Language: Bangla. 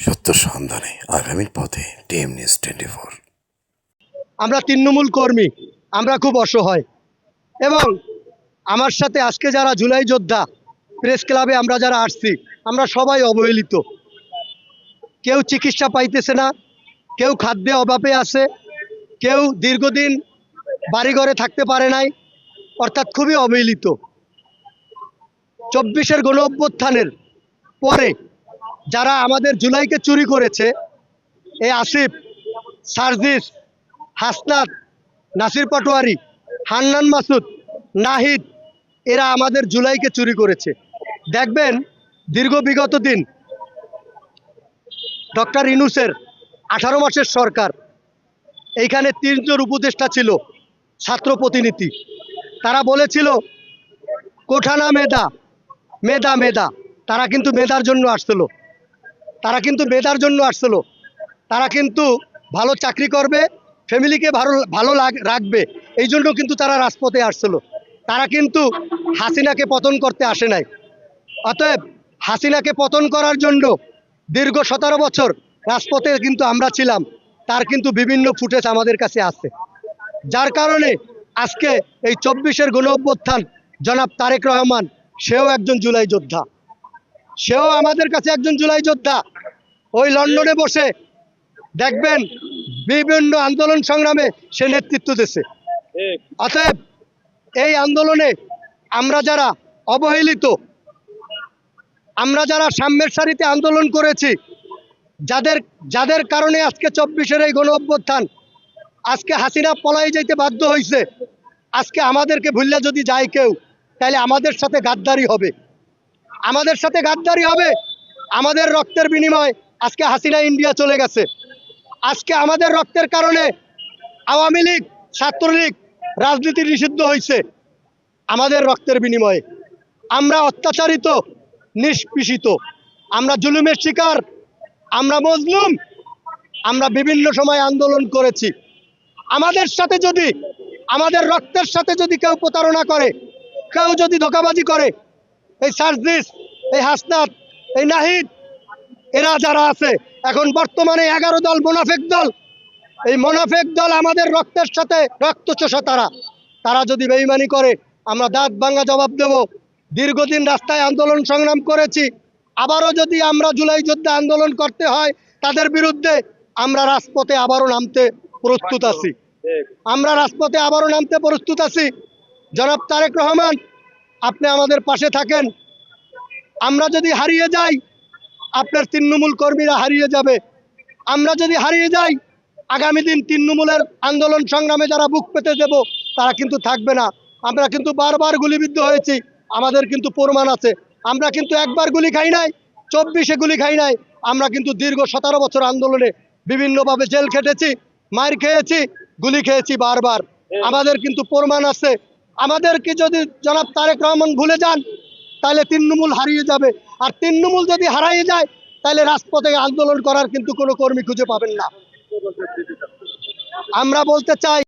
সত্যের সন্ধানে আগামীর পথে টিএম নিউজ 24। আমরা তৃণমূল কর্মী, আমরা খুব অসহায় এবং আমার সাথে আজকে যারা জুলাই যোদ্ধা প্রেস ক্লাবে আমরা যারা আসছি আমরা সবাই অবহেলিত। কেউ চিকিৎসা পাইতেছে না, কেউ খাদ্যে অভাবে আছে, কেউ দীর্ঘদিন বাড়িঘরে থাকতে পারে নাই, অর্থাৎ খুবই অবহেলিত। 24-এর গণ অভ্যুত্থানের পরে যারা আমাদের জুলাইকে চুরি করেছে, এই আসিফ, সার্জিস, হাসনাত, নাসির পাটোয়ারি, হান্নান মাসুদ, নাহিদ, এরা আমাদের জুলাইকে চুরি করেছে। দেখবেন বিগত দিন ডক্টর ইউনূসের 18 মাসের সরকার, এইখানে 3 জন উপদেষ্টা ছিল ছাত্র প্রতিনিধি। তারা বলেছিল কোঠানা মেধা মেধা মেধা, তারা কিন্তু মেধার জন্য আসছিল, তারা কিন্তু ভালো চাকরি করবে, ফ্যামিলিকে ভালো রাখবে, এই জন্য কিন্তু তারা রাজপথে আসছিল। তারা কিন্তু হাসিনাকে পতন করতে আসে নাই। অতএব হাসিনাকে পতন করার জন্য দীর্ঘ 17 বছর রাজপথে কিন্তু আমরা ছিলাম, তার কিন্তু বিভিন্ন ফুটেজ আমাদের কাছে আছে। যার কারণে আজকে এই 24-এর গণ অভ্যুত্থান, জনাব তারেক রহমান, সেও একজন জুলাই যোদ্ধা, সেও আমাদের কাছে একজন জুলাই যোদ্ধা। ওই লন্ডনে বসে দেখবেন বিভিন্ন আন্দোলন সংগ্রামে সে নেতৃত্ব দিচ্ছে। অতএব এই আন্দোলনে আমরা যারা অবহেলিত, আমরা যারা সাম্যের সারিতে আন্দোলন করেছি, যাদের কারণে আজকে 24-এর এই গণ অভ্যুত্থান, আজকে হাসিনা পলাই যাইতে বাধ্য হয়েছে, আজকে আমাদেরকে ভুললে যদি যায় কেউ, তাহলে আমাদের সাথে গাদ্দারি হবে, আমাদের রক্তের বিনিময়ে আজকে হাসিনা ইন্ডিয়া চলে গেছে। আজকে আমাদের রক্তের কারণে আওয়ামী লীগ, ছাত্রলীগ রাজনীতি নিষিদ্ধ হয়েছে, আমাদের রক্তের বিনিময়ে। আমরা অত্যাচারিত, নিষ্পেষিত, আমরা জুলুমের শিকার, আমরা মজলুম, আমরা বিভিন্ন সময় আন্দোলন করেছি। আমাদের সাথে যদি, আমাদের রক্তের সাথে যদি কেউ প্রতারণা করে, কেউ যদি ধোঁকাবাজি করে, এই সার্জিস, এই হাসনাত, এই নাহিদ, এরা যারা আছে এখন বর্তমানে 11 দল মোনাফেক দল, এই মোনাফেক দল আমাদের রক্তের সাথে রক্তচোষা। তারা যদি বেঈমানি করে, আমরা দাঁত ভাঙা জবাব দেব। দীর্ঘদিন রাস্তায় আন্দোলন সংগ্রাম করেছি, আবারও যদি আমরা জুলাই যোদ্ধা আন্দোলন করতে হয় তাদের বিরুদ্ধে, আমরা রাজপথে আবারও নামতে প্রস্তুত আছি। জনাব তারেক রহমান, আপনি আমাদের পাশে থাকেন। আমরা যদি হারিয়ে যাই, আপনার তৃণমূল কর্মীরা হারিয়ে যাবে। আমরা যদি হারিয়ে যাই, আগামী দিন তৃণমূলের আন্দোলন সংগ্রামে যারা বুক পেতে দেব, তারা কিন্তু থাকবে না। আমরা কিন্তু বারবার গুলিবিদ্ধ হয়েছি, আমাদের কিন্তু প্রমাণ আছে। আমরা কিন্তু একবার গুলি খাই নাই, 24-এ গুলি খাই নাই। আমরা কিন্তু দীর্ঘ 17 বছর আন্দোলনে বিভিন্নভাবে জেল খেটেছি, মার খেয়েছি, গুলি খেয়েছি বারবার। আমাদের কিন্তু প্রমাণ আছে। আমাদেরকে যদি জনাব তারেক রহমান ভুলে যান, তাহলে তৃণমূল হারিয়ে যাবে। আর তৃণমূল যদি হারিয়ে যায়, তাহলে রাজপথে আন্দোলন করার কিন্তু কোনো কর্মী খুঁজে পাবেন না। আমরা বলতে চাই,